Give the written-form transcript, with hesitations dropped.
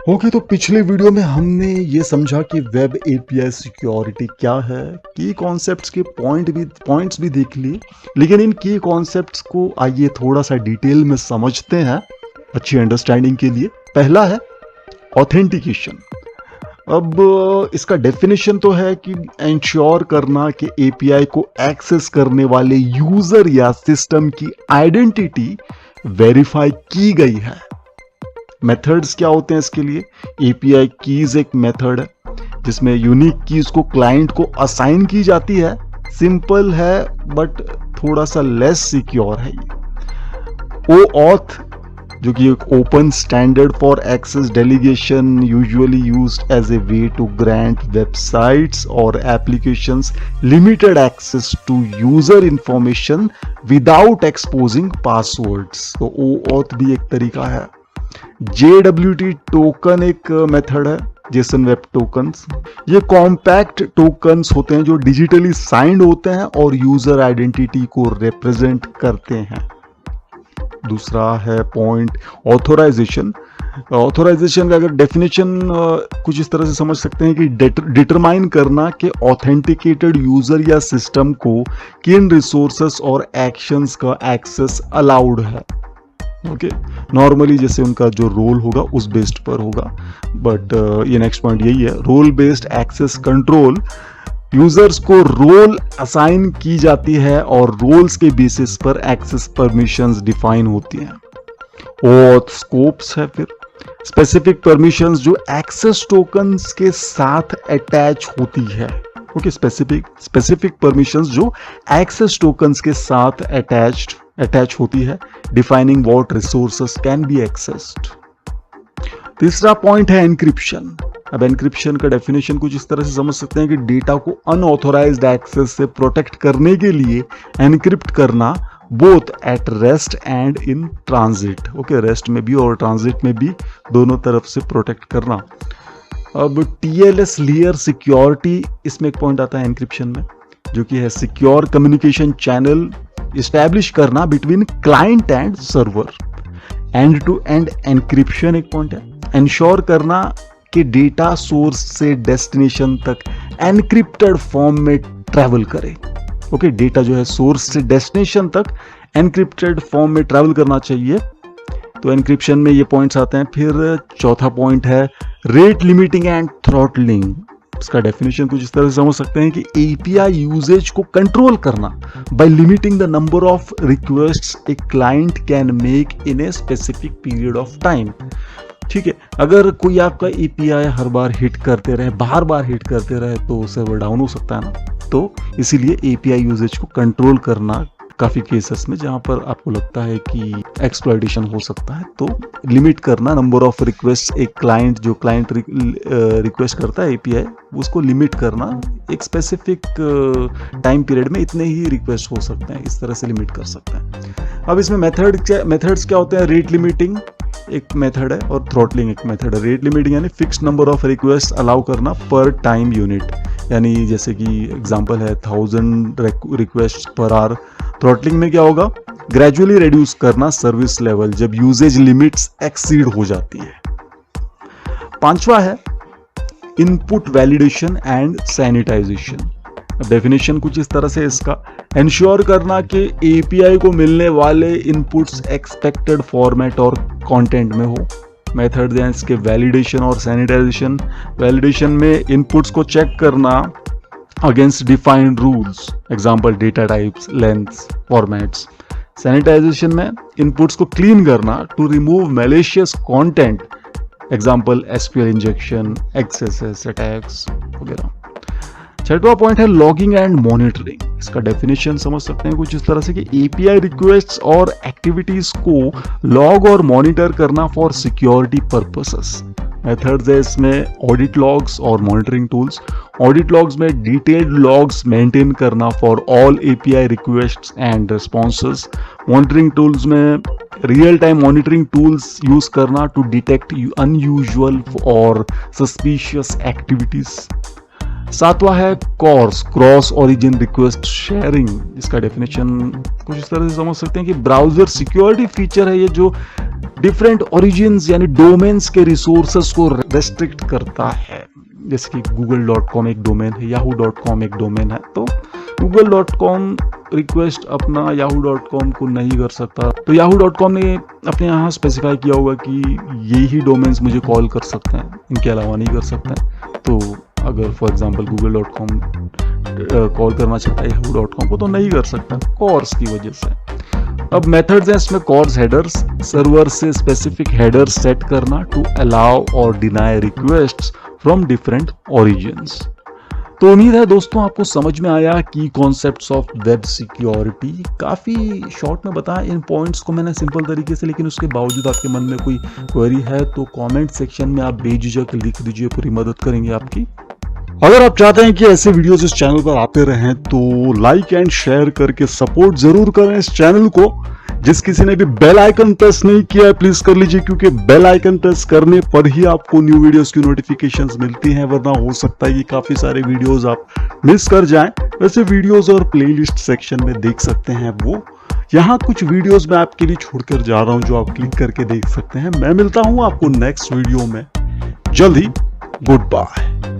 Okay, तो पिछले video में हमने ये समझा कि वेब एपीआई सिक्योरिटी क्या है, की कॉन्सेप्ट्स के पॉइंट्स भी देख लिए। लेकिन इन की कॉन्सेप्ट्स को आइए थोड़ा सा डिटेल में समझते हैं अच्छी अंडरस्टैंडिंग के लिए। पहला है ऑथेंटिकेशन। अब इसका डेफिनेशन तो है कि इंश्योर करना कि एपीआई को एक्सेस करने वाले यूजर या सिस्टम की आइडेंटिटी वेरीफाई की गई है। मेथड्स क्या होते हैं इसके लिए? एपीआई कीज एक मेथड है जिसमें यूनिक कीज को क्लाइंट को असाइन की जाती है। सिंपल है बट थोड़ा सा लेस सिक्योर है ये। OAuth जो कि एक open standard for access delegation, usually used as a way to grant websites और applications limited access to user information without exposing passwords. तो OAuth भी एक तरीका है। JWT टोकन एक मेथड है, जेसन वेब टोकन्स। ये कॉम्पैक्ट टोकन्स होते हैं जो डिजिटली साइंड होते हैं और यूजर आइडेंटिटी को रिप्रेजेंट करते हैं। दूसरा है पॉइंट ऑथोराइजेशन। ऑथोराइजेशन का अगर डेफिनेशन कुछ इस तरह से समझ सकते हैं कि डिटरमाइन करना कि ऑथेंटिकेटेड यूजर या सिस्टम को किन रिसोर्सेस और एक्शंस का एक्सेस अलाउड है। ओके, नॉर्मली जैसे उनका जो रोल होगा उस बेस्ड पर होगा, बट ये नेक्स्ट पॉइंट यही है। Role based access control, users को रोल असाइन की जाती है और रोल्स के बेसिस पर एक्सेस परमिशंस डिफाइन होती हैं। और स्कोप्स है फिर स्पेसिफिक परमिशंस जो एक्सेस टोकन्स के साथ अटैच होती है। ओके, स्पेसिफिक परमिशंस जो एक्सेस टोकन्स के साथ अटैच होती है, defining what resources can be accessed. तीसरा पॉइंट है एनक्रिप्शन। अब एनक्रिप्शन का डेफिनेशन कुछ इस तरह से समझ सकते हैं कि डेटा को अनऑथोराइज्ड एक्सेस से प्रोटेक्ट करने के लिए एनक्रिप्ट करना, both at rest and in transit. Okay, rest में भी और ट्रांजिट में भी, दोनों तरफ से प्रोटेक्ट करना। अब TLS लेयर सिक्योरिटी, इसमें एक पॉइंट आता है एनक्रिप्शन में, जो कि है सिक्योर कम्युनिकेशन चैनल इस्टेब्लिश करना between client and server. And to end encryption एक पॉइंट है, इंश्योर करना कि डेटा सोर्स से डेस्टिनेशन तक एनक्रिप्टेड फॉर्म में ट्रैवल करे। ओके, डेटा जो है सोर्स से डेस्टिनेशन तक एनक्रिप्टेड फॉर्म में ट्रैवल करना चाहिए। तो एनक्रिप्शन में ये पॉइंट्स आते हैं। फिर चौथा पॉइंट है रेट लिमिटिंग एंड थ्रॉटलिंग। इसका डेफिनेशन कुछ इस तरह से समझ सकते हैं कि एपीआई यूजेज को कंट्रोल करना by limiting the number of requests a client can make in a specific period of time. ठीक है, अगर कोई आपका एपीआई हर बार हिट करते रहे, बार बार हिट करते रहे, तो सर्वर डाउन हो सकता है ना। तो इसीलिए एपीआई यूजेज को कंट्रोल करना काफी केसेस में जहां पर आपको लगता है कि एक्सप्लॉइटेशन हो सकता है, तो लिमिट करना नंबर ऑफ रिक्वेस्ट, एक क्लाइंट जो क्लाइंट रिक्वेस्ट करता है एपीआई, उसको लिमिट करना एक स्पेसिफिक टाइम पीरियड में इतने ही रिक्वेस्ट हो सकते हैं, इस तरह से लिमिट कर सकते हैं। अब इसमें मेथड्स क्या होते हैं? रेट लिमिटिंग एक मेथड है और थ्रॉटलिंग एक मेथड है। रेट लिमिटिंग यानी fix number of request allow करना पर टाइम यूनिट, यानी जैसे कि एग्जांपल है 1000 रिक्वेस्ट पर आवर। थ्रॉटलिंग में क्या होगा? ग्रेजुअली रिड्यूस करना सर्विस लेवल जब यूजेज लिमिट्स एक्सीड हो जाती है। पांचवा है input validation and sanitization. Definition कुछ इस तरह से इसका, इंश्योर करना कि एपीआई को मिलने वाले इनपुट्स एक्सपेक्टेड फॉर्मेट और कंटेंट में हो। मेथड्स हैं इसके वैलिडेशन और सैनिटाइजेशन। वैलिडेशन में इनपुट्स को चेक करना against defined rules, example data types, lengths, formats. Sanitization में इनपुट्स को क्लीन करना to remove malicious content, example SQL injection, XSS attacks वगैरह। छठवां पॉइंट है लॉगिंग एंड मॉनिटरिंग। इसका डेफिनेशन समझ सकते हैं कुछ इस तरह से कि एपीआई रिक्वेस्ट्स और एक्टिविटीज को लॉग और मॉनिटर करना फॉर सिक्योरिटी पर्पसेस। मेथड्स है इसमें ऑडिट लॉग्स और मॉनिटरिंग टूल्स। ऑडिट लॉग्स में डिटेल्ड लॉग्स मेंटेन करना for all API requests and responses. Monitoring tools में real time monitoring tools use करना टू डिटेक्ट अनयूजुअल और सस्पिशियस एक्टिविटीज। सातवां है CORS, cross origin request sharing. इसका definition कुछ इस तरह से समझ सकते हैं कि ब्राउजर सिक्योरिटी फीचर है ये जो डिफरेंट ओरिजिन्स यानी डोमेन्स के रिसोर्सेस को रेस्ट्रिक्ट करता है। जैसे कि google.com एक डोमेन है, yahoo.com एक डोमेन है, तो google.com रिक्वेस्ट अपना yahoo.com को नहीं कर सकता। तो yahoo.com ने अपने यहाँ स्पेसिफाई किया होगा कि ये ही डोमेन्स मुझे कॉल कर सकते हैं, इनके अलावा नहीं कर सकते हैं। तो अगर फॉर एग्जांपल google.com कॉल करना चाहता है yahoo.com को तो नहीं कर सकता कॉर्स की वजह से। अब मेथड्स हैं इसमें कॉर्स हेडर्स, सर्वर से स्पेसिफिक हेडर्स सेट करना टू अलाउ और deny requests from different origins. तो उम्मीद है दोस्तों आपको समझ में आया कि कॉन्सेप्ट्स ऑफ वेब सिक्योरिटी। काफ़ी शॉर्ट में बताया इन पॉइंट्स को मैंने सिंपल तरीके से, लेकिन उसके बावजूद आपके मन में कोई क्वेरी है तो कमेंट सेक्शन में आप बेझिझक लिख दीजिए, पूरी मदद करेंगे आपकी। अगर आप चाहते हैं कि ऐसे वीडियोस इस चैनल पर आते रहें तो लाइक एंड शेयर करके सपोर्ट जरूर करें इस चैनल को। जिस किसी ने भी बेल आइकन प्रेस नहीं किया है प्लीज कर लीजिए, क्योंकि बेल आइकन प्रेस करने पर ही आपको न्यू वीडियोस की नोटिफिकेशंस मिलती हैं, वरना हो सकता है कि काफी सारे वीडियोस आप मिस कर जाएं। वैसे वीडियोस और प्लेलिस्ट सेक्शन में देख सकते हैं वो, यहाँ कुछ वीडियोस मैं आपके लिए छोड़कर जा रहा हूं जो आप क्लिक करके देख सकते हैं। मैं मिलता हूं आपको नेक्स्ट वीडियो में जल्द ही। Good bye.